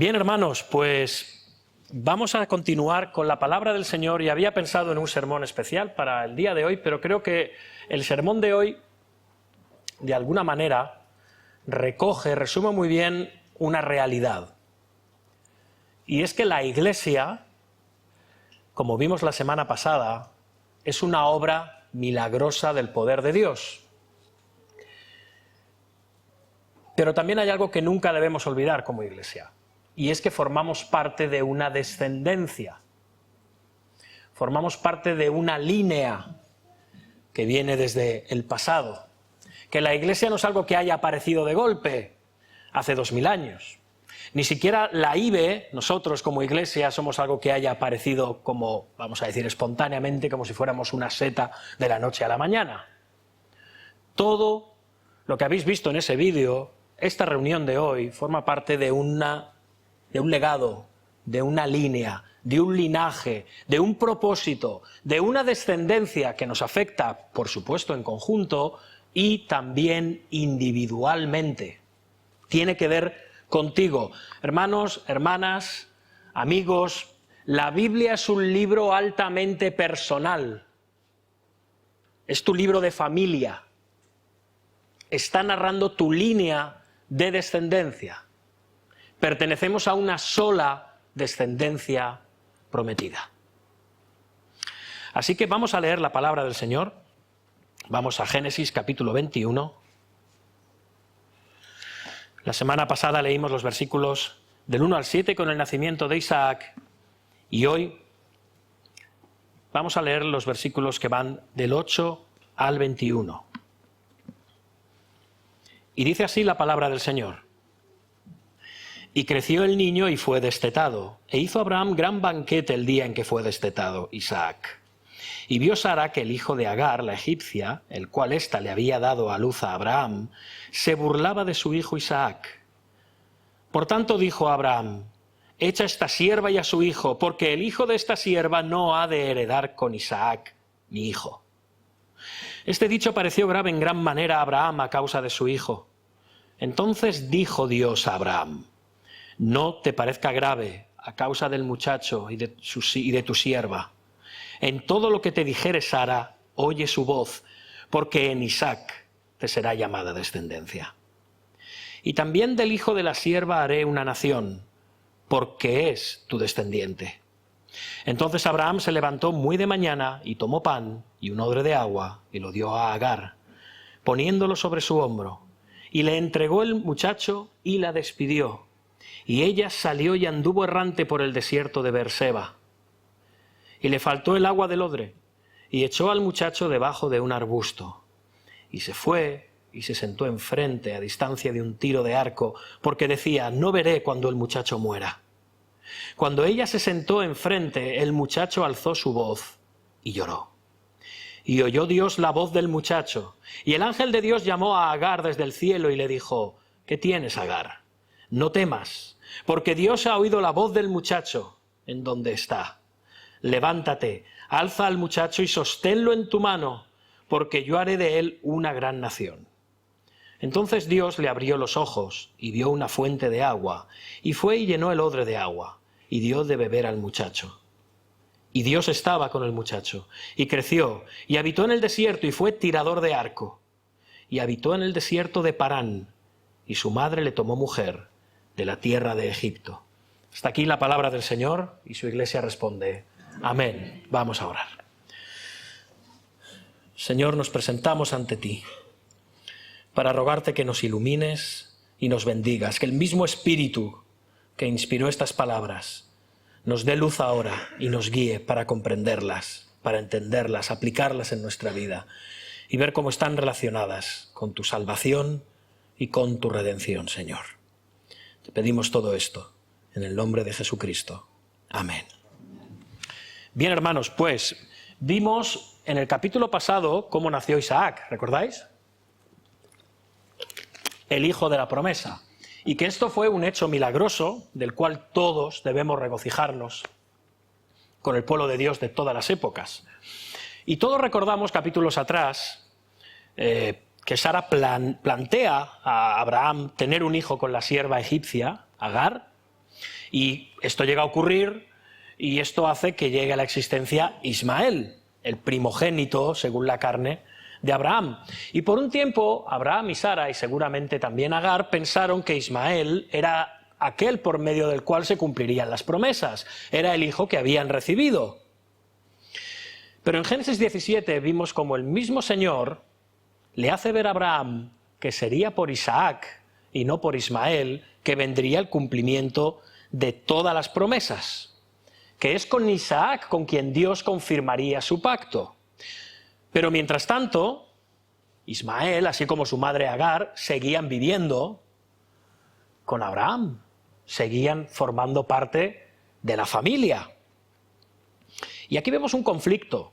Bien, hermanos, pues vamos a continuar con la palabra del Señor y había pensado en un sermón especial para el día de hoy, pero creo que el sermón de hoy, de alguna manera, resume muy bien una realidad. Y es que la Iglesia, como vimos la semana pasada, es una obra milagrosa del poder de Dios. Pero también hay algo que nunca debemos olvidar como Iglesia, y es que formamos parte de una descendencia. Formamos parte de una línea que viene desde el pasado. Que la Iglesia no es algo que haya aparecido de golpe hace 2000 años. Ni siquiera la IBE, nosotros como Iglesia, somos algo que haya aparecido como, vamos a decir, espontáneamente, como si fuéramos una seta de la noche a la mañana. Todo lo que habéis visto en ese vídeo, esta reunión de hoy, forma parte de un legado, de una línea, de un linaje, de un propósito, de una descendencia que nos afecta, por supuesto, en conjunto y también individualmente. Tiene que ver contigo. Hermanos, hermanas, amigos, la Biblia es un libro altamente personal. Es tu libro de familia. Está narrando tu línea de descendencia. Pertenecemos a una sola descendencia prometida. Así que vamos a leer la palabra del Señor. Vamos a Génesis capítulo 21. La semana pasada leímos los versículos del 1 al 7 con el nacimiento de Isaac, y hoy vamos a leer los versículos que van del 8 al 21. Y dice así la palabra del Señor. Y creció el niño y fue destetado, e hizo Abraham gran banquete el día en que fue destetado Isaac. Y vio Sara que el hijo de Agar, la egipcia, el cual ésta le había dado a luz a Abraham, se burlaba de su hijo Isaac. Por tanto dijo a Abraham: echa esta sierva y a su hijo, porque el hijo de esta sierva no ha de heredar con Isaac, mi hijo. Este dicho pareció grave en gran manera a Abraham a causa de su hijo. Entonces dijo Dios a Abraham: no te parezca grave a causa del muchacho y de tu sierva. En todo lo que te dijere Sara, oye su voz, porque en Isaac te será llamada descendencia. Y también del hijo de la sierva haré una nación, porque es tu descendiente. Entonces Abraham se levantó muy de mañana y tomó pan y un odre de agua y lo dio a Agar, poniéndolo sobre su hombro, y le entregó el muchacho y la despidió. Y ella salió y anduvo errante por el desierto de Beerseba. Y le faltó el agua del odre, y echó al muchacho debajo de un arbusto. Y se fue y se sentó enfrente, a distancia de un tiro de arco, porque decía: no veré cuando el muchacho muera. Cuando ella se sentó enfrente, el muchacho alzó su voz y lloró. Y oyó Dios la voz del muchacho, y el ángel de Dios llamó a Agar desde el cielo y le dijo: ¿qué tienes, Agar? No temas, porque Dios ha oído la voz del muchacho en donde está. Levántate, alza al muchacho y sosténlo en tu mano, porque yo haré de él una gran nación. Entonces Dios le abrió los ojos y vio una fuente de agua, y fue y llenó el odre de agua, y dio de beber al muchacho. Y Dios estaba con el muchacho, y creció, y habitó en el desierto, y fue tirador de arco. Y habitó en el desierto de Parán, y su madre le tomó mujer de la tierra de Egipto. Hasta aquí la palabra del Señor, y su iglesia responde: amén. Vamos a orar. Señor, nos presentamos ante ti para rogarte que nos ilumines y nos bendigas, que el mismo Espíritu que inspiró estas palabras nos dé luz ahora y nos guíe para comprenderlas, para entenderlas, aplicarlas en nuestra vida y ver cómo están relacionadas con tu salvación y con tu redención, Señor. Te pedimos todo esto en el nombre de Jesucristo. Amén. Bien, hermanos, pues vimos en el capítulo pasado cómo nació Isaac, ¿recordáis? El hijo de la promesa. Y que esto fue un hecho milagroso del cual todos debemos regocijarnos con el pueblo de Dios de todas las épocas. Y todos recordamos capítulos atrás que Sara plantea a Abraham tener un hijo con la sierva egipcia, Agar, Y esto llega a ocurrir y esto hace que llegue a la existencia Ismael, el primogénito, según la carne, de Abraham. Y por un tiempo Abraham y Sara, y seguramente también Agar, pensaron que Ismael era aquel por medio del cual se cumplirían las promesas, era el hijo que habían recibido. Pero en Génesis 17 vimos como el mismo Señor le hace ver a Abraham que sería por Isaac y no por Ismael que vendría el cumplimiento de todas las promesas, que es con Isaac con quien Dios confirmaría su pacto. Pero mientras tanto, Ismael, así como su madre Agar, seguían viviendo con Abraham, seguían formando parte de la familia. Y aquí vemos un conflicto.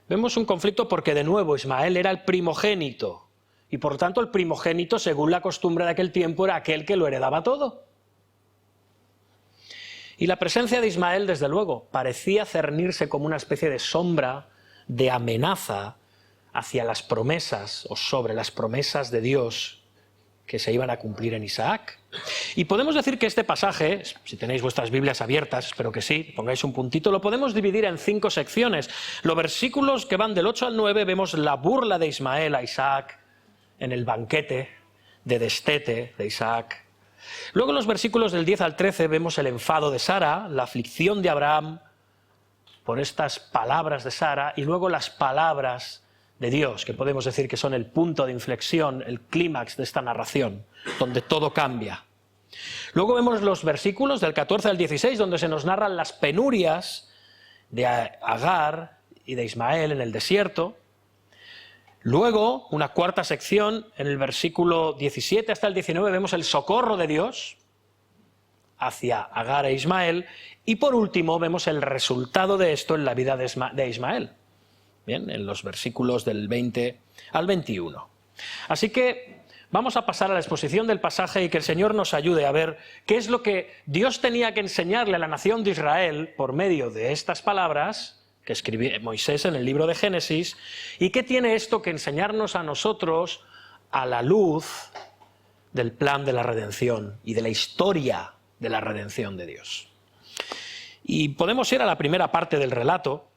Vemos un conflicto porque de nuevo Ismael era el primogénito y por tanto el primogénito, según la costumbre de aquel tiempo, era aquel que lo heredaba todo. Y la presencia de Ismael, desde luego, parecía cernirse como una especie de sombra de amenaza hacia las promesas o sobre las promesas de Dios que se iban a cumplir en Isaac. Y podemos decir que este pasaje, si tenéis vuestras Biblias abiertas, espero que sí, pongáis un puntito, lo podemos dividir en 5 secciones. Los versículos que van del 8 al 9 vemos la burla de Ismael a Isaac en el banquete de destete de Isaac. Luego en los versículos del 10 al 13 vemos el enfado de Sara, la aflicción de Abraham por estas palabras de Sara, y luego las palabras de Dios, que podemos decir que son el punto de inflexión, el clímax de esta narración, donde todo cambia. Luego vemos los versículos del 14 al 16, donde se nos narran las penurias de Agar y de Ismael en el desierto. Luego, una cuarta sección, en el versículo 17 hasta el 19, vemos el socorro de Dios hacia Agar e Ismael. Y por último, vemos el resultado de esto en la vida de Ismael. Bien, en los versículos del 20 al 21. Así que vamos a pasar a la exposición del pasaje y que el Señor nos ayude a ver qué es lo que Dios tenía que enseñarle a la nación de Israel por medio de estas palabras que escribió Moisés en el libro de Génesis, y qué tiene esto que enseñarnos a nosotros a la luz del plan de la redención y de la historia de la redención de Dios. Y podemos ir a la primera parte del relato.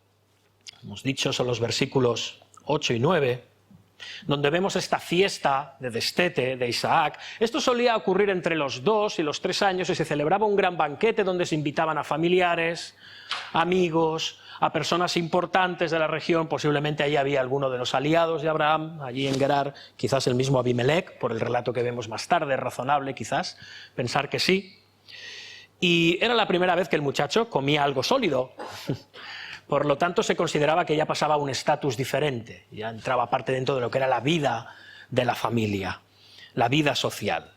Hemos dicho, son los versículos 8 y 9, donde vemos esta fiesta de destete de Isaac. Esto solía ocurrir entre los 2 y los 3 años y se celebraba un gran banquete donde se invitaban a familiares, amigos, a personas importantes de la región. Posiblemente allí había alguno de los aliados de Abraham, allí en Gerar, quizás el mismo Abimelech, por el relato que vemos más tarde, es razonable quizás pensar que sí. Y era la primera vez que el muchacho comía algo sólido. Por lo tanto, se consideraba que ya pasaba a un estatus diferente, ya entraba parte dentro de lo que era la vida de la familia, la vida social.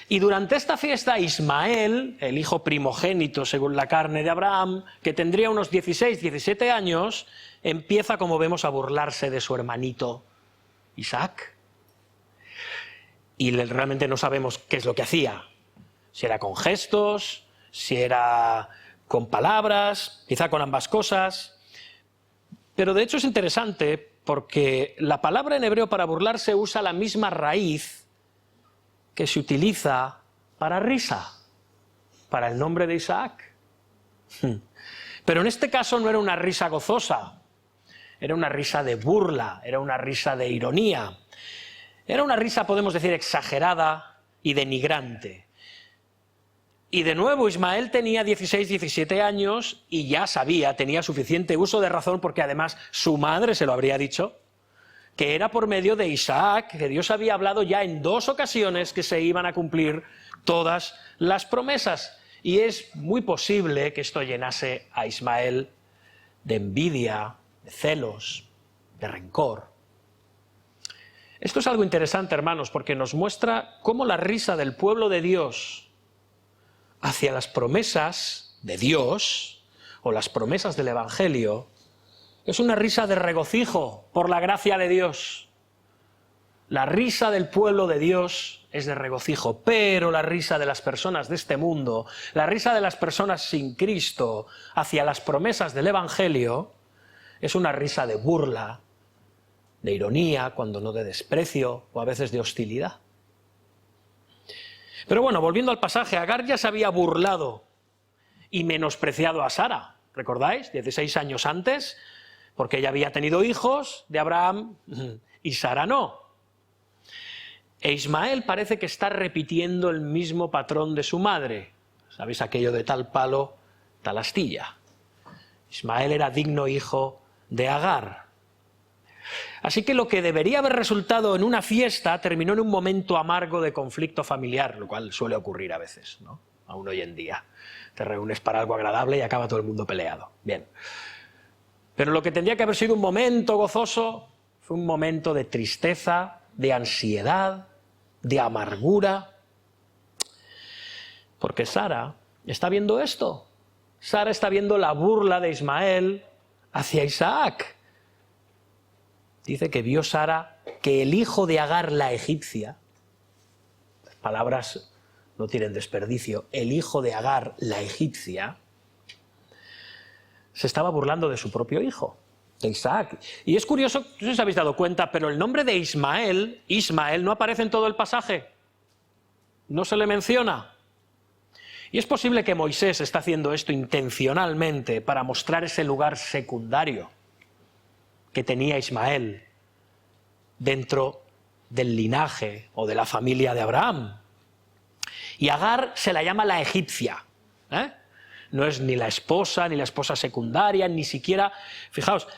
Y durante esta fiesta, Ismael, el hijo primogénito según la carne de Abraham, que tendría unos 16, 17 años, empieza, como vemos, a burlarse de su hermanito Isaac. Y realmente no sabemos qué es lo que hacía, si era con gestos, si era con palabras, quizá con ambas cosas. Pero de hecho es interesante porque la palabra en hebreo para burlarse usa la misma raíz que se utiliza para risa, para el nombre de Isaac. Pero en este caso no era una risa gozosa, era una risa de burla, era una risa de ironía, era una risa, podemos decir, exagerada y denigrante. Y de nuevo Ismael tenía 16, 17 años y ya sabía, tenía suficiente uso de razón, porque además su madre se lo habría dicho, que era por medio de Isaac, que Dios había hablado ya en 2 ocasiones que se iban a cumplir todas las promesas. Y es muy posible que esto llenase a Ismael de envidia, de celos, de rencor. Esto es algo interesante, hermanos, porque nos muestra cómo la risa del pueblo de Dios hacia las promesas de Dios o las promesas del Evangelio es una risa de regocijo por la gracia de Dios. La risa del pueblo de Dios es de regocijo, pero la risa de las personas de este mundo, la risa de las personas sin Cristo hacia las promesas del Evangelio es una risa de burla, de ironía, cuando no de desprecio o a veces de hostilidad. Pero bueno, volviendo al pasaje, Agar ya se había burlado y menospreciado a Sara, ¿recordáis? 16 años antes, porque ella había tenido hijos de Abraham y Sara no. E Ismael parece que está repitiendo el mismo patrón de su madre. ¿Sabéis aquello de tal palo, tal astilla? Ismael era digno hijo de Agar. Así que lo que debería haber resultado en una fiesta terminó en un momento amargo de conflicto familiar, lo cual suele ocurrir a veces, ¿no? Aún hoy en día. Te reúnes para algo agradable y acaba todo el mundo peleado. Bien. Pero lo que tendría que haber sido un momento gozoso fue un momento de tristeza, de ansiedad, de amargura. Porque Sara está viendo esto. Sara está viendo la burla de Ismael hacia Isaac. Dice que vio Sara que el hijo de Agar la egipcia, las palabras no tienen desperdicio, el hijo de Agar la egipcia, se estaba burlando de su propio hijo, de Isaac. Y es curioso, no sé si os habéis dado cuenta, pero el nombre de Ismael no aparece en todo el pasaje. No se le menciona. Y es posible que Moisés está haciendo esto intencionalmente para mostrar ese lugar secundario que tenía Ismael dentro del linaje o de la familia de Abraham. Y Agar se la llama la egipcia, ¿eh? No es ni la esposa secundaria, ni siquiera, fijaos,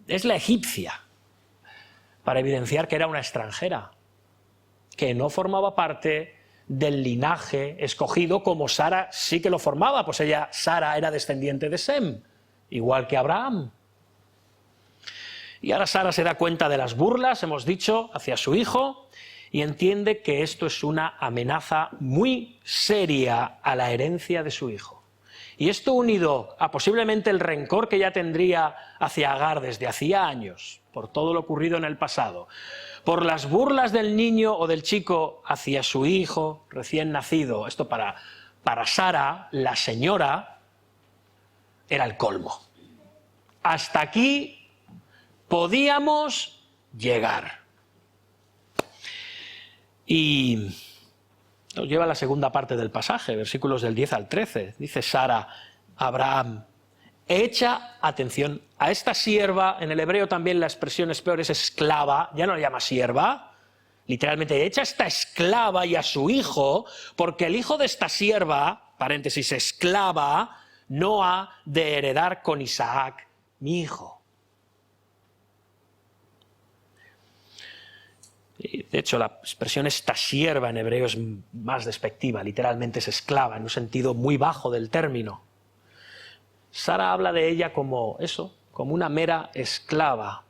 es la egipcia, para evidenciar que era una extranjera, que no formaba parte del linaje escogido como Sara sí que lo formaba, pues Sara era descendiente de Sem, igual que Abraham. Y ahora Sara se da cuenta de las burlas, hemos dicho, hacia su hijo, y entiende que esto es una amenaza muy seria a la herencia de su hijo. Y esto unido a posiblemente el rencor que ya tendría hacia Agar desde hacía años, por todo lo ocurrido en el pasado, por las burlas del niño o del chico hacia su hijo recién nacido, esto para Sara, la señora, era el colmo. Hasta aquí podíamos llegar. Y nos lleva a la segunda parte del pasaje, versículos del 10 al 13. Dice Sara a Abraham, echa atención a esta sierva, en el hebreo también la expresión es peor, es esclava, ya no la llama sierva, literalmente echa a esta esclava y a su hijo, porque el hijo de esta sierva, paréntesis, esclava, no ha de heredar con Isaac, mi hijo. De hecho, la expresión esta sierva en hebreo es más despectiva, literalmente es esclava, en un sentido muy bajo del término. Sara habla de ella como eso, como una mera esclava.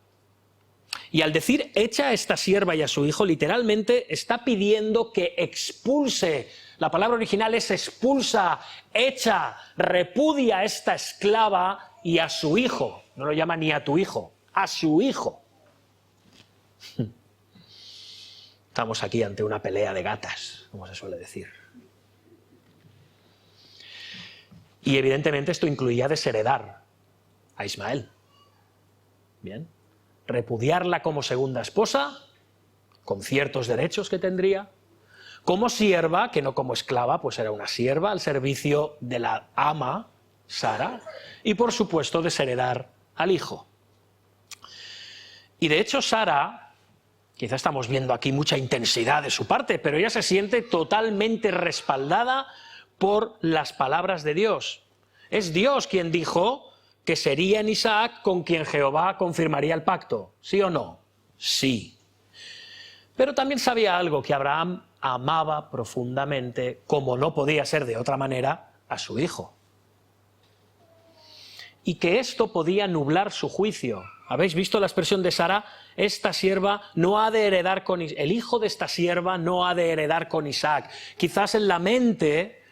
Y al decir echa a esta sierva y a su hijo, literalmente está pidiendo que expulse. La palabra original es expulsa, echa, repudia a esta esclava y a su hijo. No lo llama ni a tu hijo, a su hijo. Estamos aquí ante una pelea de gatas, como se suele decir. Y evidentemente esto incluía desheredar a Ismael. Bien. Repudiarla como segunda esposa, con ciertos derechos que tendría. Como sierva, que no como esclava, pues era una sierva al servicio de la ama, Sara. Y por supuesto desheredar al hijo. Y de hecho Sara, quizá estamos viendo aquí mucha intensidad de su parte, pero ella se siente totalmente respaldada por las palabras de Dios. Es Dios quien dijo que sería en Isaac con quien Jehová confirmaría el pacto. ¿Sí o no? Sí. Pero también sabía algo, que Abraham amaba profundamente, como no podía ser de otra manera, a su hijo. Y que esto podía nublar su juicio. ¿Habéis visto la expresión de Sara? Esta sierva no ha de heredar con Isaac. El hijo de esta sierva no ha de heredar con Isaac. Quizás en la mente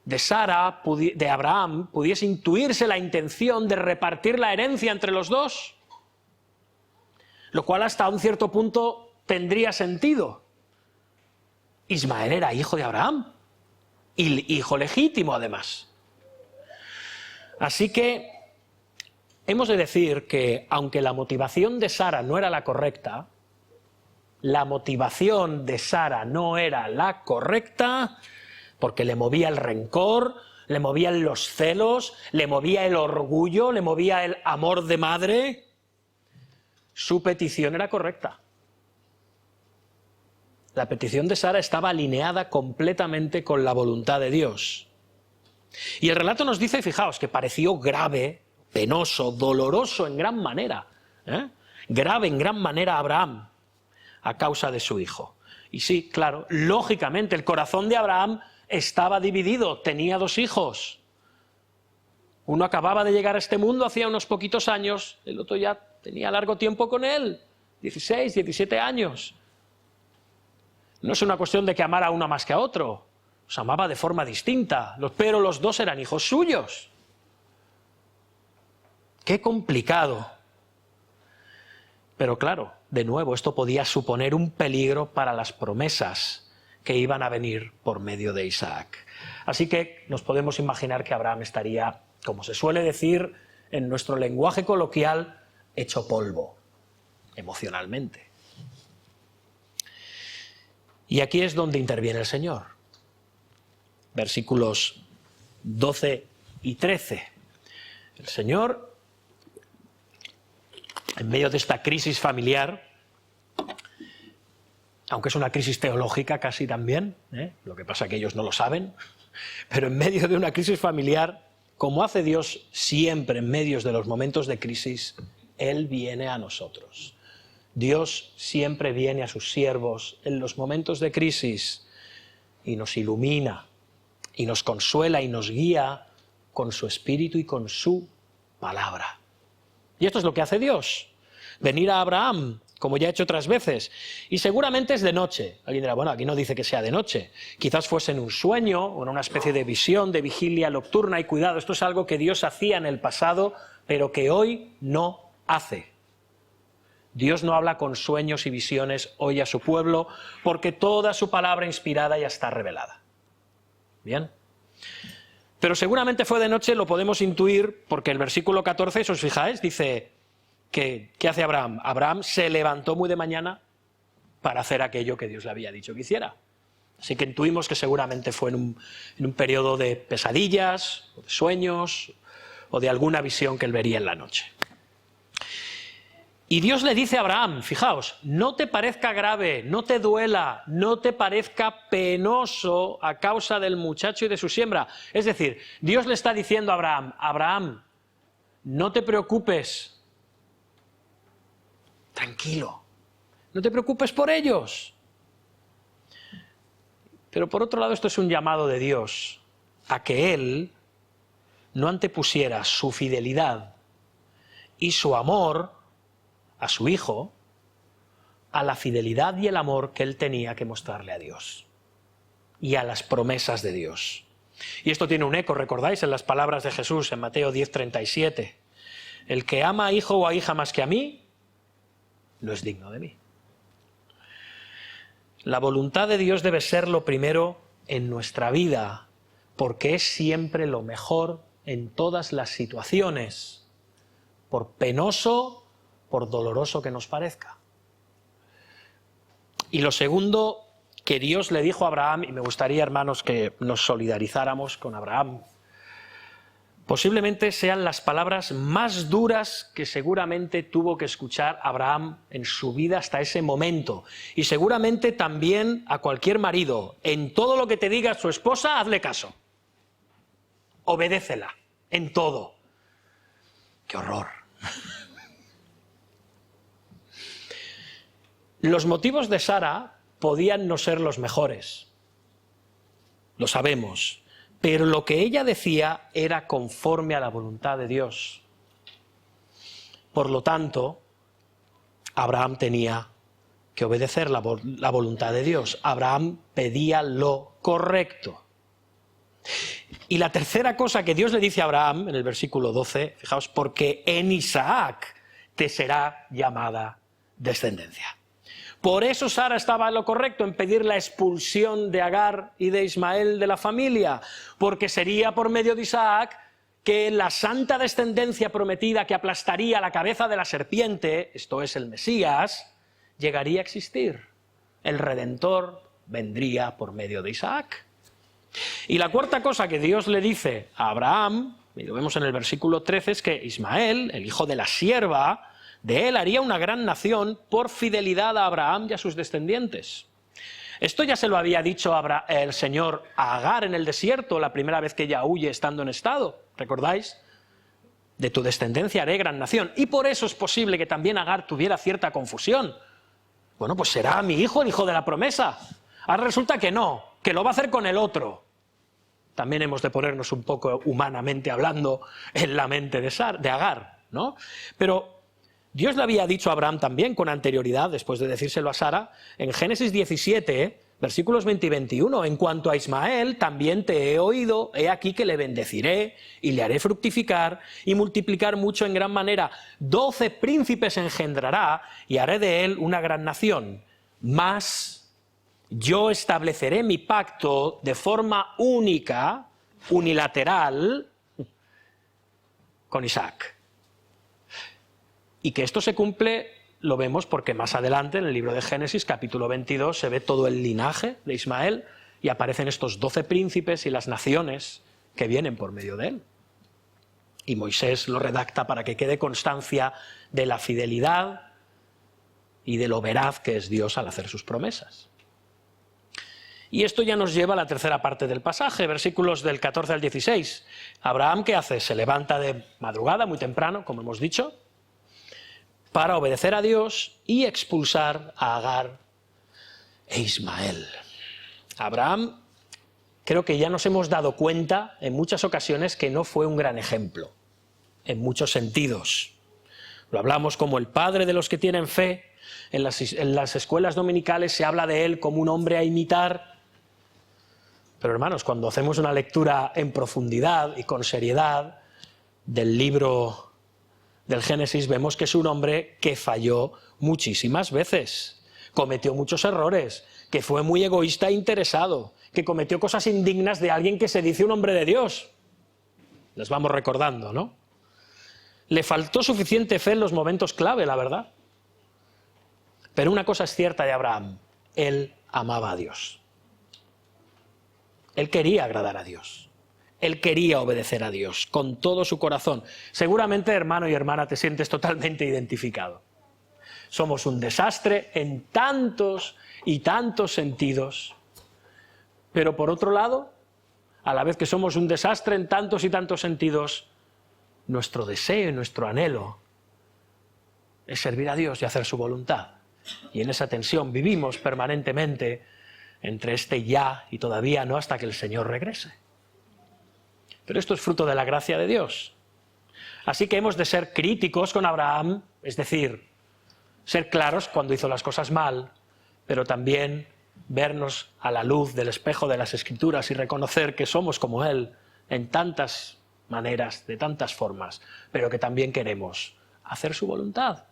de Sara, de Abraham, pudiese intuirse la intención de repartir la herencia entre los dos. Lo cual hasta un cierto punto tendría sentido. Ismael era hijo de Abraham. Y hijo legítimo además. Así que hemos de decir que, aunque la motivación de Sara no era la correcta, la motivación de Sara no era la correcta, porque le movía el rencor, le movían los celos, le movía el orgullo, le movía el amor de madre, su petición era correcta. La petición de Sara estaba alineada completamente con la voluntad de Dios. Y el relato nos dice, fijaos, que pareció grave, penoso, doloroso en gran manera, grave en gran manera a Abraham, a causa de su hijo. Y sí, claro, lógicamente el corazón de Abraham estaba dividido, tenía 2 hijos. Uno acababa de llegar a este mundo hacía unos poquitos años, el otro ya tenía largo tiempo con él, 16, 17 años. No es una cuestión de que amara a uno más que a otro, los amaba de forma distinta, pero los 2 eran hijos suyos. Qué complicado. Pero claro, de nuevo, esto podía suponer un peligro para las promesas que iban a venir por medio de Isaac. Así que nos podemos imaginar que Abraham estaría, como se suele decir en nuestro lenguaje coloquial, hecho polvo, emocionalmente. Y aquí es donde interviene el Señor. Versículos 12 y 13. El Señor, en medio de esta crisis familiar, aunque es una crisis teológica casi también, lo que pasa es que ellos no lo saben, pero en medio de una crisis familiar, como hace Dios siempre en medio de los momentos de crisis, Él viene a nosotros. Dios siempre viene a sus siervos en los momentos de crisis y nos ilumina, y nos consuela y nos guía con su espíritu y con su palabra. Y esto es lo que hace Dios, venir a Abraham, como ya he hecho otras veces, y seguramente es de noche. Alguien dirá, bueno, aquí no dice que sea de noche, quizás fuese en un sueño o en una especie de visión, de vigilia nocturna, y cuidado, esto es algo que Dios hacía en el pasado, pero que hoy no hace. Dios no habla con sueños y visiones hoy a su pueblo, porque toda su palabra inspirada ya está revelada. ¿Bien? Pero seguramente fue de noche, lo podemos intuir, porque el versículo 14, si os fijáis, dice que ¿qué hace Abraham? Abraham se levantó muy de mañana para hacer aquello que Dios le había dicho que hiciera. Así que intuimos que seguramente fue en un periodo de pesadillas, o de sueños, o de alguna visión que él vería en la noche. Y Dios le dice a Abraham, fijaos, no te parezca grave, no te duela, no te parezca penoso a causa del muchacho y de su siembra. Es decir, Dios le está diciendo a Abraham, Abraham, no te preocupes, tranquilo, no te preocupes por ellos. Pero por otro lado, esto es un llamado de Dios a que Él no antepusiera su fidelidad y su amor a su hijo, a la fidelidad y el amor que él tenía que mostrarle a Dios y a las promesas de Dios. Y esto tiene un eco, ¿recordáis? En las palabras de Jesús en Mateo 10:37. El que ama a hijo o a hija más que a mí, no es digno de mí. La voluntad de Dios debe ser lo primero en nuestra vida, porque es siempre lo mejor en todas las situaciones, por penoso, por doloroso que nos parezca. Y lo segundo que Dios le dijo a Abraham, y me gustaría, hermanos, que nos solidarizáramos con Abraham, posiblemente sean las palabras más duras que seguramente tuvo que escuchar Abraham en su vida hasta ese momento. Y seguramente también a cualquier marido, en todo lo que te diga su esposa, hazle caso. Obedécela, en todo. ¡Qué horror! Los motivos de Sara podían no ser los mejores, lo sabemos, pero lo que ella decía era conforme a la voluntad de Dios. Por lo tanto, Abraham tenía que obedecer la voluntad de Dios. Abraham pedía lo correcto. Y la tercera cosa que Dios le dice a Abraham, en el versículo 12, fijaos, porque en Isaac te será llamada descendencia. Por eso Sara estaba en lo correcto en pedir la expulsión de Agar y de Ismael de la familia, porque sería por medio de Isaac que la santa descendencia prometida que aplastaría la cabeza de la serpiente, esto es el Mesías, llegaría a existir. el Redentor vendría por medio de Isaac. Y la cuarta cosa que Dios le dice a Abraham, y lo vemos en el versículo 13, es que Ismael, el hijo de la sierva, de él haría una gran nación por fidelidad a Abraham y a sus descendientes. Esto ya se lo había dicho el Señor a Agar en el desierto, la primera vez que ella huye estando en estado, ¿recordáis? De tu descendencia haré gran nación. Y por eso es posible que también Agar tuviera cierta confusión. Bueno, pues será mi hijo el hijo de la promesa. Ahora resulta que no, que lo va a hacer con el otro. También hemos de ponernos un poco humanamente hablando en la mente de Agar, ¿no? Pero Dios le había dicho a Abraham también con anterioridad, después de decírselo a Sara, en Génesis 17, versículos 20 y 21, en cuanto a Ismael, también te he oído, he aquí que le bendeciré y le haré fructificar y multiplicar mucho en gran manera. 12 príncipes engendrará y haré de él una gran nación. Mas yo estableceré mi pacto de forma única, unilateral, con Isaac. Y que esto se cumple, lo vemos porque más adelante en el libro de Génesis, capítulo 22, se ve todo el linaje de Ismael y aparecen estos 12 príncipes y las naciones que vienen por medio de él. Y Moisés lo redacta para que quede constancia de la fidelidad y de lo veraz que es Dios al hacer sus promesas. Y esto ya nos lleva a la tercera parte del pasaje, versículos del 14 al 16. Abraham, ¿qué hace? Se levanta de madrugada, muy temprano, como hemos dicho, para obedecer a Dios y expulsar a Agar e Ismael. Abraham, creo que ya nos hemos dado cuenta en muchas ocasiones que no fue un gran ejemplo, en muchos sentidos. Lo hablamos como el padre de los que tienen fe, en las escuelas dominicales se habla de él como un hombre a imitar. Pero hermanos, cuando hacemos una lectura en profundidad y con seriedad del libro del Génesis, vemos que es un hombre que falló muchísimas veces, cometió muchos errores, que fue muy egoísta e interesado, que cometió cosas indignas de alguien que se dice un hombre de Dios. Les vamos recordando, ¿no? Le faltó suficiente fe en los momentos clave, la verdad. Pero una cosa es cierta de Abraham, él amaba a Dios. Él quería agradar a Dios. Él quería obedecer a Dios con todo su corazón. Seguramente, hermano y hermana, te sientes totalmente identificado. Somos un desastre en tantos y tantos sentidos. Pero por otro lado, a la vez que somos un desastre en tantos y tantos sentidos, nuestro deseo y nuestro anhelo es servir a Dios y hacer su voluntad. Y en esa tensión vivimos permanentemente entre este ya y todavía no hasta que el Señor regrese. Pero esto es fruto de la gracia de Dios. Así que hemos de ser críticos con Abraham, es decir, ser claros cuando hizo las cosas mal, pero también vernos a la luz del espejo de las Escrituras y reconocer que somos como Él en tantas maneras, de tantas formas, pero que también queremos hacer su voluntad,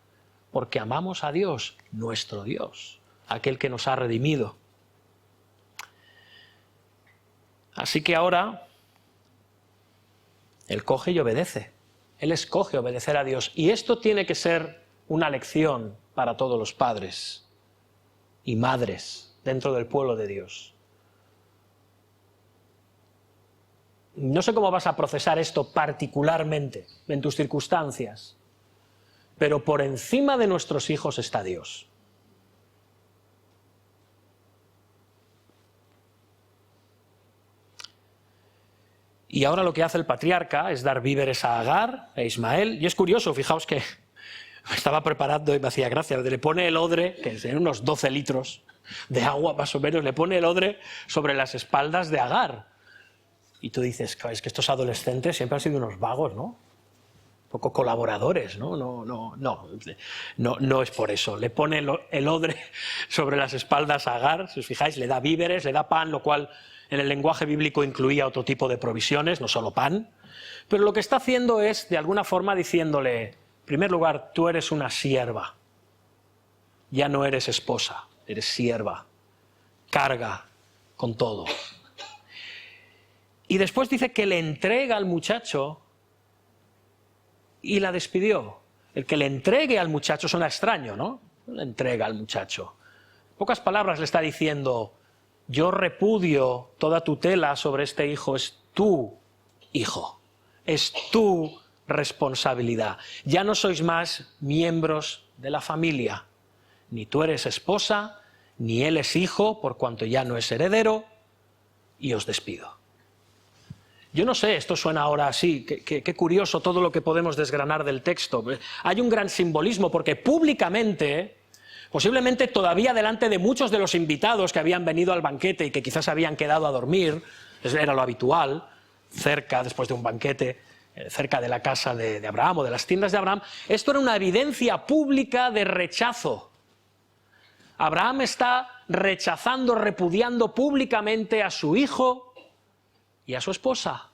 porque amamos a Dios, nuestro Dios, aquel que nos ha redimido. Así que ahora Él coge y obedece. Él escoge obedecer a Dios. Y esto tiene que ser una lección para todos los padres y madres dentro del pueblo de Dios. No sé cómo vas a procesar esto particularmente en tus circunstancias, pero por encima de nuestros hijos está Dios. Y ahora lo que hace el patriarca es dar víveres a Agar e Ismael. Y es curioso, fijaos que me estaba preparando y me hacía gracia. Le pone el odre, que es en unos 12 litros de agua más o menos, le pone el odre sobre las espaldas de Agar. Y tú dices, es que estos adolescentes siempre han sido unos vagos, ¿no? Un poco colaboradores, ¿no? No es por eso. Le pone el odre sobre las espaldas a Agar, si os fijáis, le da víveres, le da pan, lo cual en el lenguaje bíblico incluía otro tipo de provisiones, no solo pan. Pero lo que está haciendo es, de alguna forma, diciéndole, en primer lugar, tú eres una sierva. Ya no eres esposa, eres sierva. Carga con todo. Y después dice que le entrega al muchacho y la despidió. El que le entregue al muchacho suena extraño, ¿no? Le entrega al muchacho. En pocas palabras le está diciendo, yo repudio toda tutela sobre este hijo, es tu hijo, es tu responsabilidad. Ya no sois más miembros de la familia, ni tú eres esposa, ni él es hijo, por cuanto ya no es heredero, y os despido. Yo no sé, esto suena ahora así, qué curioso todo lo que podemos desgranar del texto. Hay un gran simbolismo porque públicamente, posiblemente todavía delante de muchos de los invitados que habían venido al banquete y que quizás habían quedado a dormir, era lo habitual, cerca, después de un banquete, cerca de la casa de Abraham o de las tiendas de Abraham, esto era una evidencia pública de rechazo. Abraham está rechazando, repudiando públicamente a su hijo y a su esposa.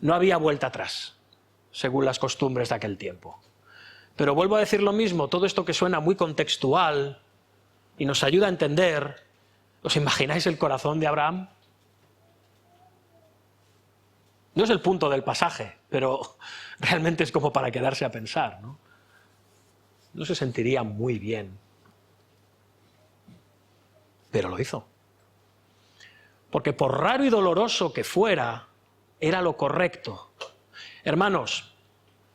No había vuelta atrás, según las costumbres de aquel tiempo. Pero vuelvo a decir lo mismo, todo esto que suena muy contextual y nos ayuda a entender, ¿os imagináis el corazón de Abraham? No es el punto del pasaje, pero realmente es como para quedarse a pensar, ¿no? No se sentiría muy bien, pero lo hizo. Porque por raro y doloroso que fuera, era lo correcto. Hermanos,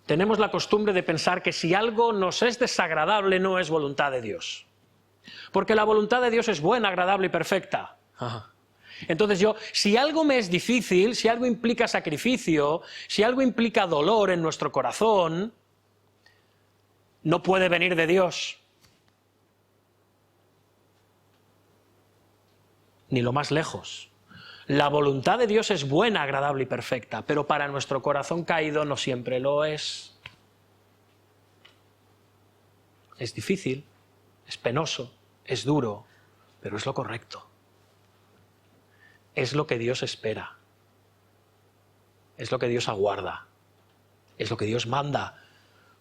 tenemos la costumbre de pensar que si algo nos es desagradable no es voluntad de Dios. Porque la voluntad de Dios es buena, agradable y perfecta. Entonces si algo me es difícil, si algo implica sacrificio, si algo implica dolor en nuestro corazón, no puede venir de Dios. Ni lo más lejos. La voluntad de Dios es buena, agradable y perfecta, pero para nuestro corazón caído no siempre lo es. Es difícil, es penoso, es duro, pero es lo correcto. Es lo que Dios espera. Es lo que Dios aguarda. Es lo que Dios manda.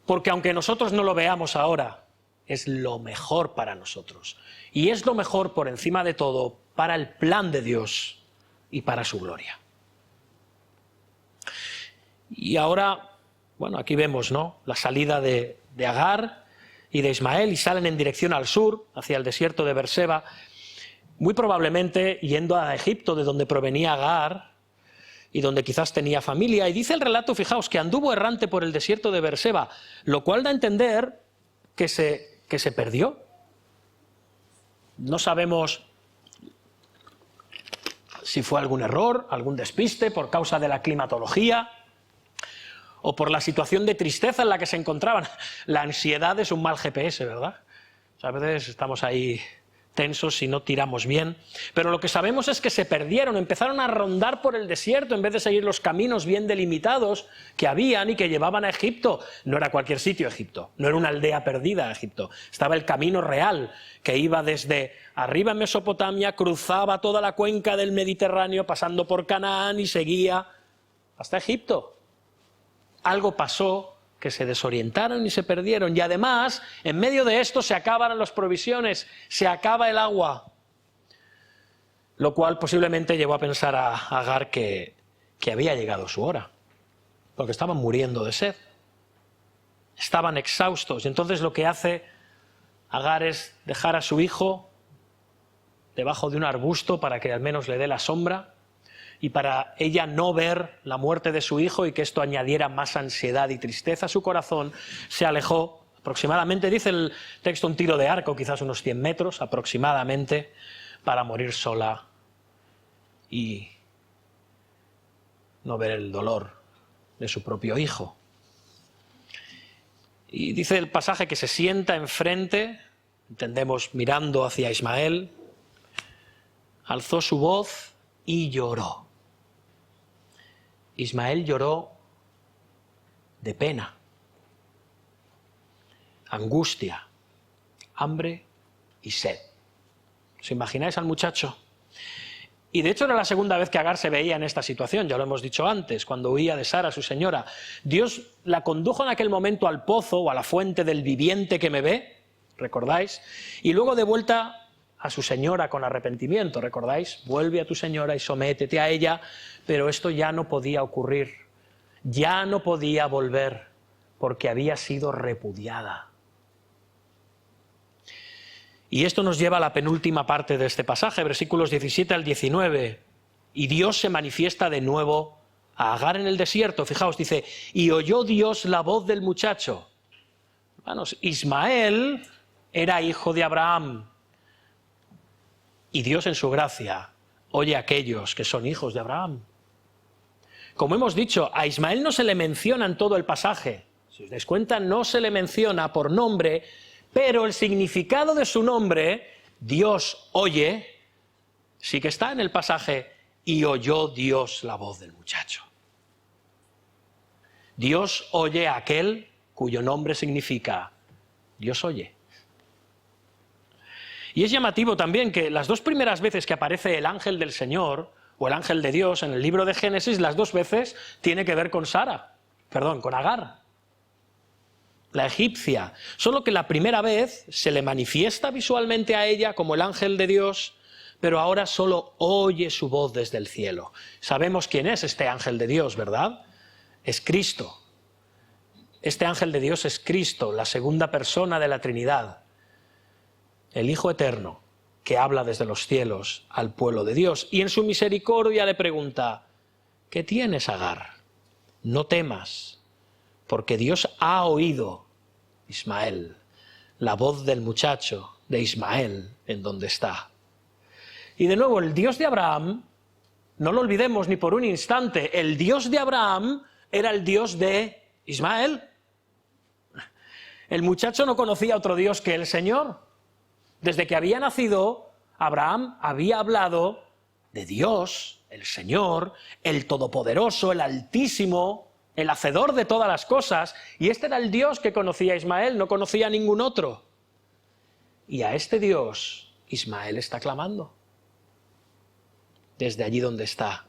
Porque aunque nosotros no lo veamos ahora, es lo mejor para nosotros. Y es lo mejor por encima de todo para el plan de Dios y para su gloria. Y ahora, bueno, aquí vemos, ¿no?, la salida de Agar y de Ismael y salen en dirección al sur, hacia el desierto de Beerseba, muy probablemente yendo a Egipto, de donde provenía Agar y donde quizás tenía familia. Y dice el relato, fijaos, que anduvo errante por el desierto de Beerseba, lo cual da a entender que se perdió. No sabemos si fue algún error, algún despiste por causa de la climatología o por la situación de tristeza en la que se encontraban. La ansiedad es un mal GPS, ¿verdad? O sea, a veces estamos ahí tensos si no tiramos bien. Pero lo que sabemos es que se perdieron, empezaron a rondar por el desierto en vez de seguir los caminos bien delimitados que habían y que llevaban a Egipto. No era cualquier sitio Egipto, no era una aldea perdida Egipto. Estaba el camino real que iba desde arriba en Mesopotamia, cruzaba toda la cuenca del Mediterráneo, pasando por Canaán y seguía hasta Egipto. Algo pasó, que se desorientaron y se perdieron. Y además, en medio de esto se acaban las provisiones, se acaba el agua. Lo cual posiblemente llevó a pensar a Agar que había llegado su hora. Porque estaban muriendo de sed. Estaban exhaustos. Y entonces lo que hace Agar es dejar a su hijo debajo de un arbusto para que al menos le dé la sombra. Y para ella no ver la muerte de su hijo y que esto añadiera más ansiedad y tristeza a su corazón, se alejó aproximadamente, dice el texto, un tiro de arco, quizás unos 100 metros aproximadamente, para morir sola y no ver el dolor de su propio hijo. Y dice el pasaje que se sienta enfrente, entendemos mirando hacia Ismael, alzó su voz y lloró. Ismael lloró de pena, angustia, hambre y sed. ¿Os imagináis al muchacho? Y de hecho era la segunda vez que Agar se veía en esta situación, ya lo hemos dicho antes, cuando huía de Sara, su señora. Dios la condujo en aquel momento al pozo o a la fuente del viviente que me ve, ¿recordáis? Y luego de vuelta a su señora con arrepentimiento, ¿recordáis? Vuelve a tu señora y sométete a ella, pero esto ya no podía ocurrir, ya no podía volver, porque había sido repudiada. Y esto nos lleva a la penúltima parte de este pasaje, versículos 17 al 19. Y Dios se manifiesta de nuevo a Agar en el desierto. Fijaos, dice, y oyó Dios la voz del muchacho. Hermanos, Ismael era hijo de Abraham. Y Dios en su gracia oye a aquellos que son hijos de Abraham. Como hemos dicho, a Ismael no se le menciona en todo el pasaje. Si os dais cuenta, no se le menciona por nombre, pero el significado de su nombre, Dios oye, sí que está en el pasaje, y oyó Dios la voz del muchacho. Dios oye a aquel cuyo nombre significa Dios oye. Y es llamativo también que las dos primeras veces que aparece el ángel del Señor o el ángel de Dios en el libro de Génesis, las dos veces tiene que ver con con Agar, la egipcia. Solo que la primera vez se le manifiesta visualmente a ella como el ángel de Dios, pero ahora solo oye su voz desde el cielo. Sabemos quién es este ángel de Dios, ¿verdad? Es Cristo. Este ángel de Dios es Cristo, la segunda persona de la Trinidad, el Hijo Eterno, que habla desde los cielos al pueblo de Dios. Y en su misericordia le pregunta, ¿qué tienes, Agar? No temas, porque Dios ha oído, Ismael, la voz del muchacho de Ismael en donde está. Y de nuevo, el Dios de Abraham, no lo olvidemos ni por un instante, el Dios de Abraham era el Dios de Ismael. El muchacho no conocía otro Dios que el Señor. Desde que había nacido, Abraham había hablado de Dios, el Señor, el Todopoderoso, el Altísimo, el Hacedor de todas las cosas, y este era el Dios que conocía Ismael, no conocía a ningún otro. Y a este Dios Ismael está clamando, desde allí donde está.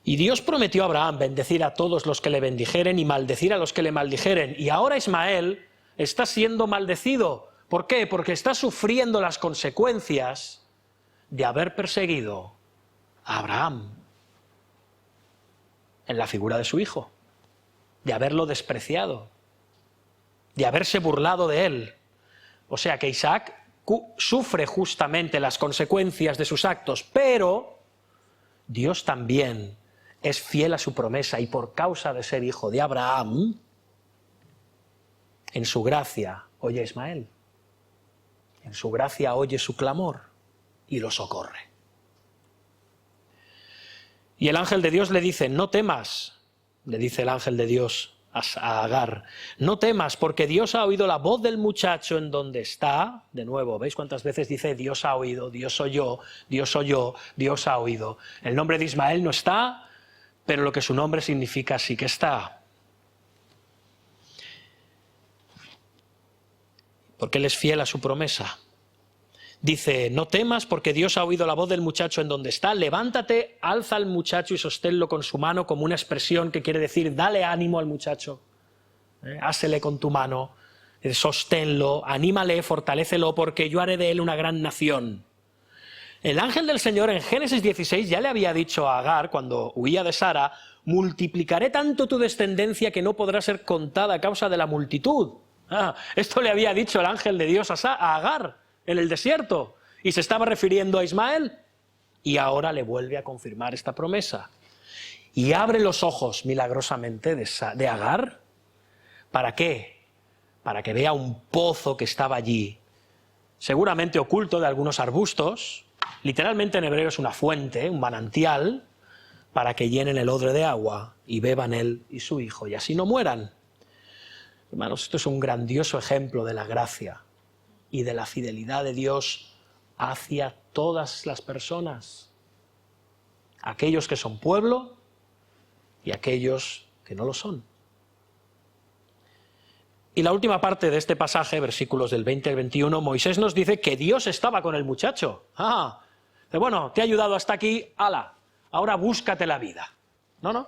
Y Dios prometió a Abraham bendecir a todos los que le bendijeren y maldecir a los que le maldijeren, y ahora Ismael está siendo maldecido. ¿Por qué? Porque está sufriendo las consecuencias de haber perseguido a Abraham en la figura de su hijo, de haberlo despreciado, de haberse burlado de él. O sea que Isaac sufre justamente las consecuencias de sus actos, pero Dios también es fiel a su promesa y por causa de ser hijo de Abraham, en su gracia oye a Ismael. En su gracia oye su clamor y lo socorre. Y el ángel de Dios le dice, no temas, le dice el ángel de Dios a Agar, no temas porque Dios ha oído la voz del muchacho en donde está. De nuevo, ¿veis cuántas veces dice Dios ha oído, Dios oyó, Dios oyó, Dios ha oído? El nombre de Ismael no está, pero lo que su nombre significa sí que está. Porque Él es fiel a su promesa. Dice, no temas porque Dios ha oído la voz del muchacho en donde está, levántate, alza al muchacho y sosténlo con su mano, como una expresión que quiere decir, dale ánimo al muchacho, hásele con tu mano, sosténlo, anímale, fortalécelo, porque yo haré de él una gran nación. El ángel del Señor en Génesis 16 ya le había dicho a Agar, cuando huía de Sara, multiplicaré tanto tu descendencia que no podrá ser contada a causa de la multitud. Esto le había dicho el ángel de Dios a Agar en el desierto, y se estaba refiriendo a Ismael, y ahora le vuelve a confirmar esta promesa. Y abre los ojos milagrosamente de Agar. ¿Para qué? Para que vea un pozo que estaba allí, seguramente oculto de algunos arbustos, literalmente en hebreo es una fuente, un manantial, para que llenen el odre de agua y beban él y su hijo, y así no mueran. Hermanos, esto es un grandioso ejemplo de la gracia y de la fidelidad de Dios hacia todas las personas, aquellos que son pueblo y aquellos que no lo son. Y la última parte de este pasaje, versículos del 20 al 21, Moisés nos dice que Dios estaba con el muchacho. Bueno, te ha ayudado hasta aquí, ala, ahora búscate la vida. No.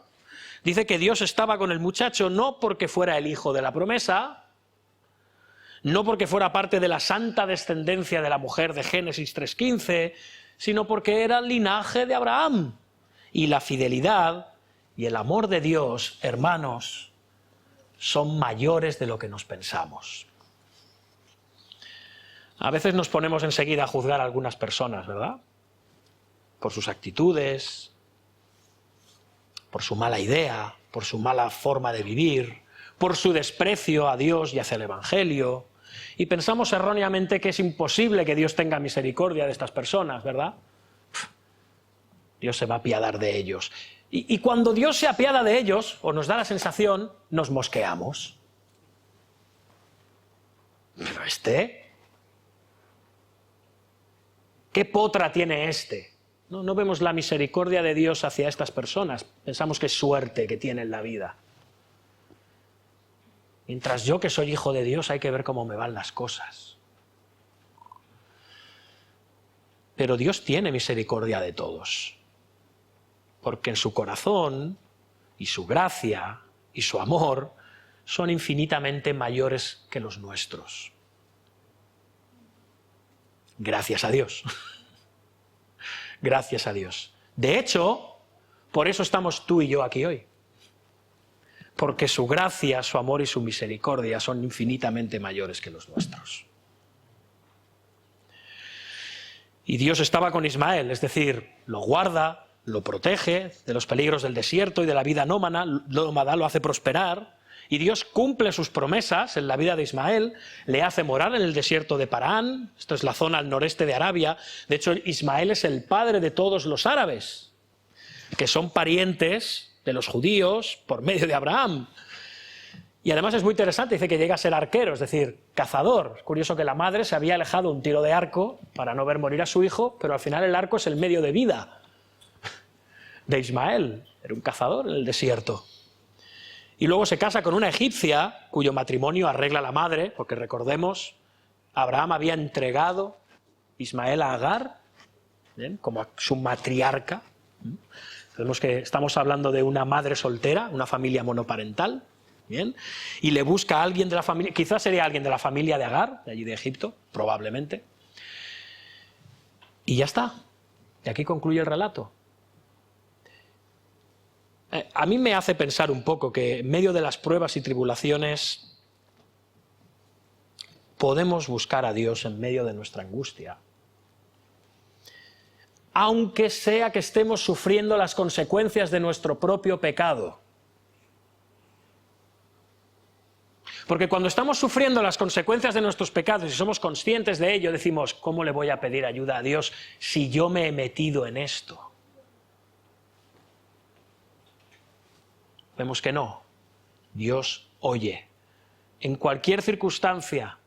Dice que Dios estaba con el muchacho no porque fuera el hijo de la promesa, no porque fuera parte de la santa descendencia de la mujer de Génesis 3:15, sino porque era el linaje de Abraham. Y la fidelidad y el amor de Dios, hermanos, son mayores de lo que nos pensamos. A veces nos ponemos enseguida a juzgar a algunas personas, ¿verdad? Por sus actitudes, por su mala idea, por su mala forma de vivir, por su desprecio a Dios y hacia el Evangelio. Y pensamos erróneamente que es imposible que Dios tenga misericordia de estas personas, ¿verdad? Dios se va a apiadar de ellos. Y cuando Dios se apiada de ellos, o nos da la sensación, nos mosqueamos. Pero ¿qué potra tiene este? No vemos la misericordia de Dios hacia estas personas. Pensamos que es suerte que tiene en la vida. Mientras yo, que soy hijo de Dios, hay que ver cómo me van las cosas. Pero Dios tiene misericordia de todos. Porque en su corazón, y su gracia, y su amor, son infinitamente mayores que los nuestros. Gracias a Dios. Gracias a Dios. De hecho, por eso estamos tú y yo aquí hoy. Porque su gracia, su amor y su misericordia son infinitamente mayores que los nuestros. Y Dios estaba con Ismael, es decir, lo guarda, lo protege de los peligros del desierto y de la vida nómada, lo hace prosperar. Y Dios cumple sus promesas en la vida de Ismael, le hace morar en el desierto de Parán, esto es la zona al noreste de Arabia. De hecho, Ismael es el padre de todos los árabes, que son parientes de los judíos por medio de Abraham. Y además es muy interesante, dice que llega a ser arquero, es decir, cazador. Es curioso que la madre se había alejado un tiro de arco para no ver morir a su hijo, pero al final el arco es el medio de vida de Ismael. Era un cazador en el desierto. Y luego se casa con una egipcia, cuyo matrimonio arregla la madre, porque recordemos, Abraham había entregado Ismael a Agar, ¿bien?, como a su matriarca. Vemos que estamos hablando de una madre soltera, una familia monoparental, ¿bien?, y le busca a alguien de la familia, quizás sería alguien de la familia de Agar, de allí de Egipto, probablemente. Y ya está. Y aquí concluye el relato. A mí me hace pensar un poco que en medio de las pruebas y tribulaciones podemos buscar a Dios en medio de nuestra angustia. Aunque sea que estemos sufriendo las consecuencias de nuestro propio pecado. Porque cuando estamos sufriendo las consecuencias de nuestros pecados y somos conscientes de ello, decimos, ¿cómo le voy a pedir ayuda a Dios si yo me he metido en esto? Vemos que no. Dios oye. En cualquier circunstancia,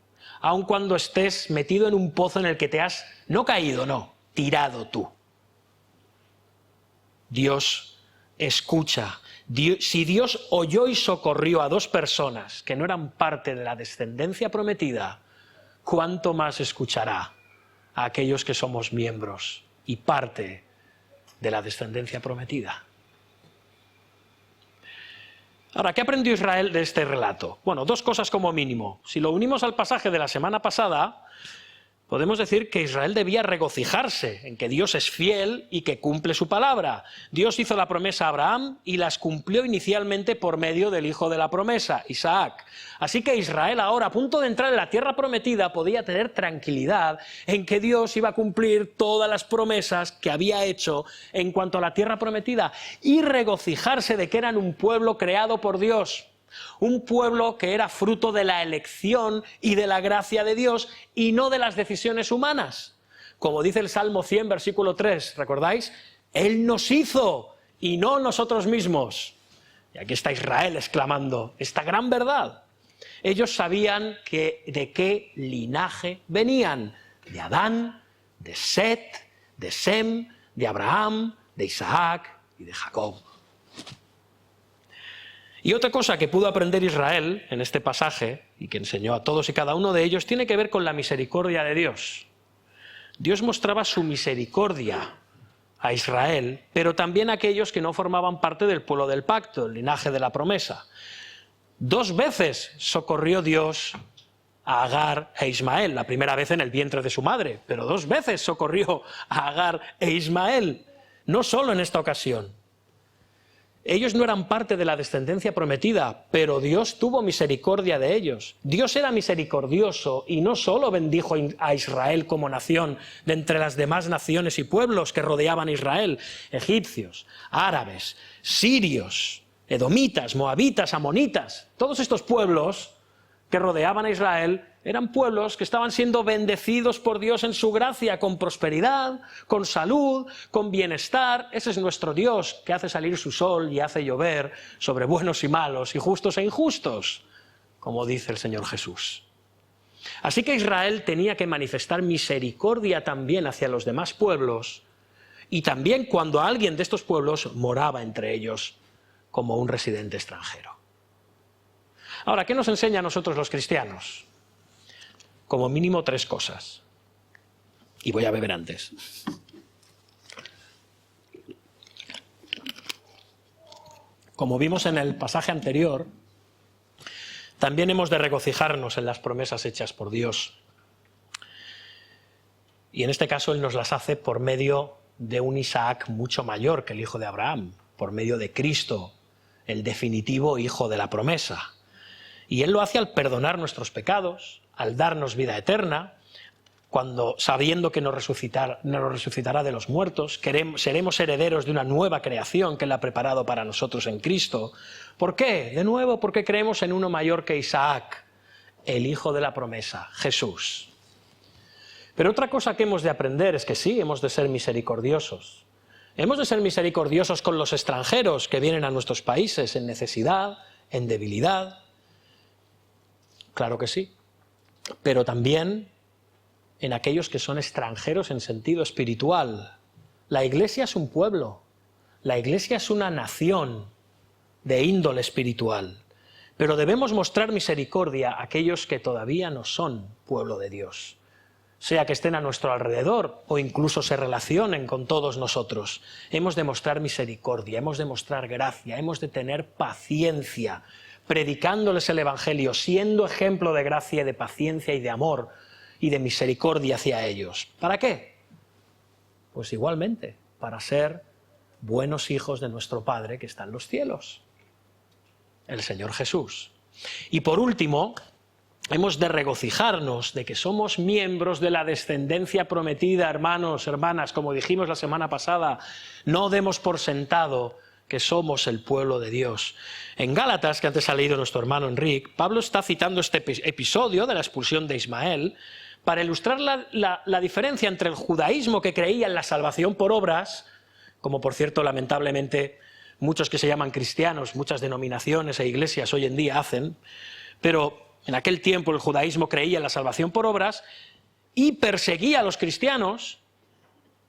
aun cuando estés metido en un pozo en el que te has, no caído, no, tirado tú. Dios escucha. Si Dios oyó y socorrió a dos personas que no eran parte de la descendencia prometida, ¿cuánto más escuchará a aquellos que somos miembros y parte de la descendencia prometida? Ahora, ¿qué aprendió Israel de este relato? Bueno, dos cosas como mínimo. Si lo unimos al pasaje de la semana pasada, podemos decir que Israel debía regocijarse en que Dios es fiel y que cumple su palabra. Dios hizo la promesa a Abraham y las cumplió inicialmente por medio del hijo de la promesa, Isaac. Así que Israel ahora, a punto de entrar en la tierra prometida, podía tener tranquilidad en que Dios iba a cumplir todas las promesas que había hecho en cuanto a la tierra prometida y regocijarse de que eran un pueblo creado por Dios. Un pueblo que era fruto de la elección y de la gracia de Dios y no de las decisiones humanas. Como dice el Salmo 100, versículo 3, ¿recordáis? Él nos hizo y no nosotros mismos. Y aquí está Israel exclamando esta gran verdad. Ellos sabían de qué linaje venían. De Adán, de Set, de Sem, de Abraham, de Isaac y de Jacob. Y otra cosa que pudo aprender Israel en este pasaje, y que enseñó a todos y cada uno de ellos, tiene que ver con la misericordia de Dios. Dios mostraba su misericordia a Israel, pero también a aquellos que no formaban parte del pueblo del pacto, el linaje de la promesa. 2 veces socorrió Dios a Agar e Ismael, la primera vez en el vientre de su madre, pero 2 veces socorrió a Agar e Ismael, no solo en esta ocasión. Ellos no eran parte de la descendencia prometida, pero Dios tuvo misericordia de ellos. Dios era misericordioso y no solo bendijo a Israel como nación de entre las demás naciones y pueblos que rodeaban a Israel, egipcios, árabes, sirios, edomitas, moabitas, amonitas, todos estos pueblos que rodeaban a Israel eran pueblos que estaban siendo bendecidos por Dios en su gracia, con prosperidad, con salud, con bienestar. Ese es nuestro Dios, que hace salir su sol y hace llover sobre buenos y malos, y justos e injustos, como dice el Señor Jesús. Así que Israel tenía que manifestar misericordia también hacia los demás pueblos, y también cuando alguien de estos pueblos moraba entre ellos como un residente extranjero. Ahora, ¿qué nos enseña a nosotros los cristianos? Como mínimo 3 cosas. Y voy a beber antes. Como vimos en el pasaje anterior, también hemos de regocijarnos en las promesas hechas por Dios. Y en este caso Él nos las hace por medio de un Isaac mucho mayor que el hijo de Abraham, por medio de Cristo, el definitivo hijo de la promesa. Y Él lo hace al perdonar nuestros pecados, al darnos vida eterna, cuando sabiendo que nos resucitará de los muertos, seremos herederos de una nueva creación que Él ha preparado para nosotros en Cristo. ¿Por qué? De nuevo, porque creemos en uno mayor que Isaac, el hijo de la promesa, Jesús. Pero otra cosa que hemos de aprender es que sí, hemos de ser misericordiosos. Hemos de ser misericordiosos con los extranjeros que vienen a nuestros países en necesidad, en debilidad. Claro que sí, pero también en aquellos que son extranjeros en sentido espiritual. La Iglesia es un pueblo, la Iglesia es una nación de índole espiritual, pero debemos mostrar misericordia a aquellos que todavía no son pueblo de Dios, sea que estén a nuestro alrededor o incluso se relacionen con todos nosotros. Hemos de mostrar misericordia, hemos de mostrar gracia, hemos de tener paciencia, predicándoles el Evangelio, siendo ejemplo de gracia, de paciencia y de amor y de misericordia hacia ellos. ¿Para qué? Pues igualmente, para ser buenos hijos de nuestro Padre que está en los cielos, el Señor Jesús. Y por último, hemos de regocijarnos de que somos miembros de la descendencia prometida, hermanos, hermanas, como dijimos la semana pasada. No demos por sentado que somos el pueblo de Dios. En Gálatas, que antes ha leído nuestro hermano Enrique, Pablo está citando este episodio de la expulsión de Ismael para ilustrar la diferencia entre el judaísmo, que creía en la salvación por obras, como por cierto lamentablemente muchos que se llaman cristianos, muchas denominaciones e iglesias hoy en día hacen, pero en aquel tiempo el judaísmo creía en la salvación por obras y perseguía a los cristianos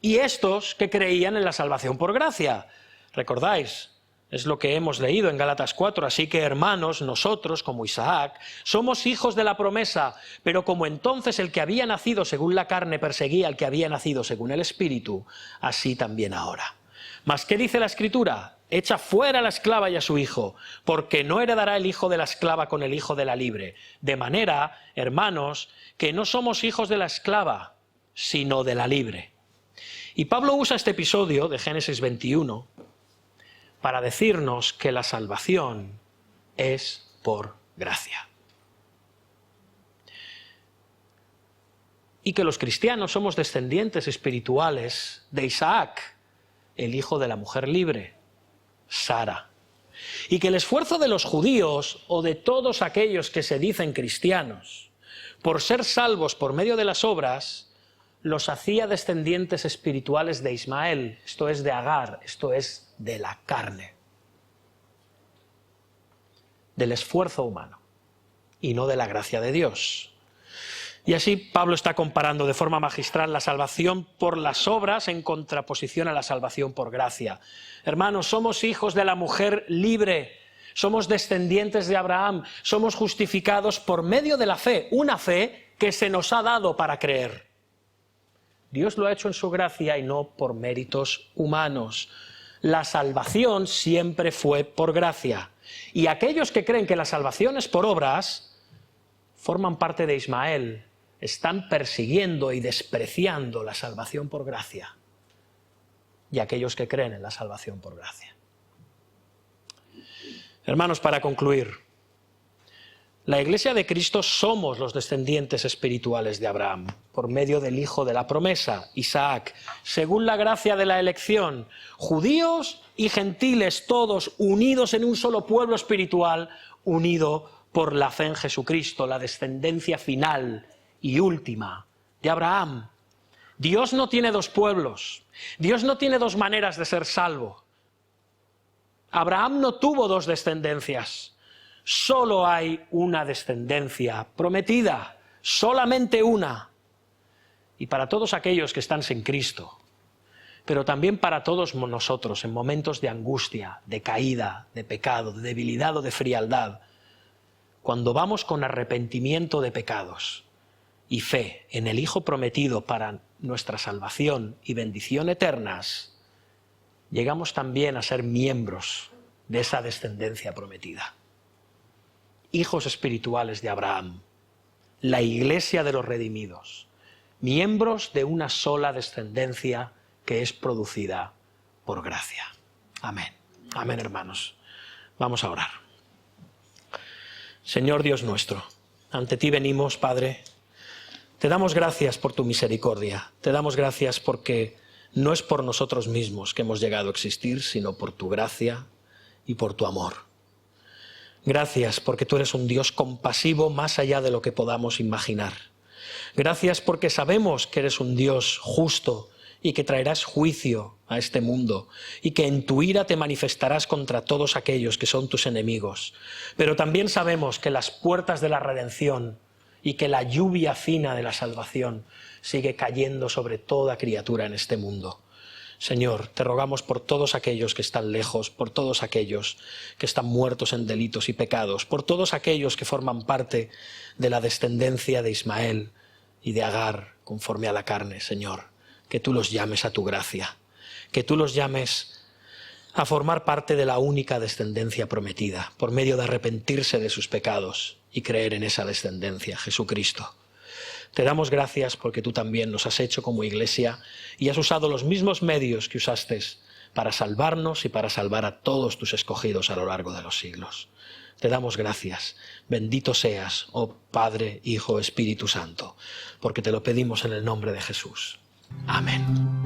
y estos que creían en la salvación por gracia. ¿Recordáis? Es lo que hemos leído en Gálatas 4. Así que, hermanos, nosotros, como Isaac, somos hijos de la promesa, pero como entonces el que había nacido según la carne perseguía al que había nacido según el Espíritu, así también ahora. ¿Mas qué dice la Escritura? Echa fuera a la esclava y a su hijo, porque no heredará el hijo de la esclava con el hijo de la libre. De manera, hermanos, que no somos hijos de la esclava, sino de la libre. Y Pablo usa este episodio de Génesis 21 para decirnos que la salvación es por gracia. Y que los cristianos somos descendientes espirituales de Isaac, el hijo de la mujer libre, Sara. Y que el esfuerzo de los judíos o de todos aquellos que se dicen cristianos por ser salvos por medio de las obras los hacía descendientes espirituales de Ismael, esto es de Agar, esto es de la carne, del esfuerzo humano y no de la gracia de Dios. Y así Pablo está comparando de forma magistral la salvación por las obras en contraposición a la salvación por gracia. Hermanos, somos hijos de la mujer libre, somos descendientes de Abraham, somos justificados por medio de la fe, una fe que se nos ha dado para creer. Dios lo ha hecho en su gracia y no por méritos humanos. La salvación siempre fue por gracia. Y aquellos que creen que la salvación es por obras, forman parte de Ismael, están persiguiendo y despreciando la salvación por gracia. Y aquellos que creen en la salvación por gracia. Hermanos, para concluir, la Iglesia de Cristo somos los descendientes espirituales de Abraham, por medio del Hijo de la promesa, Isaac, según la gracia de la elección, judíos y gentiles, todos unidos en un solo pueblo espiritual, unido por la fe en Jesucristo, la descendencia final y última de Abraham. Dios no tiene dos pueblos, Dios no tiene dos maneras de ser salvo. Abraham no tuvo dos descendencias. Solo hay una descendencia prometida, solamente una. Y para todos aquellos que están sin Cristo, pero también para todos nosotros en momentos de angustia, de caída, de pecado, de debilidad o de frialdad, cuando vamos con arrepentimiento de pecados y fe en el Hijo prometido para nuestra salvación y bendición eternas, llegamos también a ser miembros de esa descendencia prometida. Hijos espirituales de Abraham, la Iglesia de los redimidos, miembros de una sola descendencia que es producida por gracia. Amén. Amén, hermanos. Vamos a orar. Señor Dios nuestro, ante ti venimos, Padre. Te damos gracias por tu misericordia. Te damos gracias porque no es por nosotros mismos que hemos llegado a existir, sino por tu gracia y por tu amor. Gracias porque tú eres un Dios compasivo más allá de lo que podamos imaginar. Gracias porque sabemos que eres un Dios justo y que traerás juicio a este mundo y que en tu ira te manifestarás contra todos aquellos que son tus enemigos. Pero también sabemos que las puertas de la redención y que la lluvia fina de la salvación sigue cayendo sobre toda criatura en este mundo. Señor, te rogamos por todos aquellos que están lejos, por todos aquellos que están muertos en delitos y pecados, por todos aquellos que forman parte de la descendencia de Ismael y de Agar, conforme a la carne, Señor, que tú los llames a tu gracia, que tú los llames a formar parte de la única descendencia prometida, por medio de arrepentirse de sus pecados y creer en esa descendencia, Jesucristo. Te damos gracias porque tú también nos has hecho como iglesia y has usado los mismos medios que usaste para salvarnos y para salvar a todos tus escogidos a lo largo de los siglos. Te damos gracias. Bendito seas, oh Padre, Hijo, Espíritu Santo, porque te lo pedimos en el nombre de Jesús. Amén.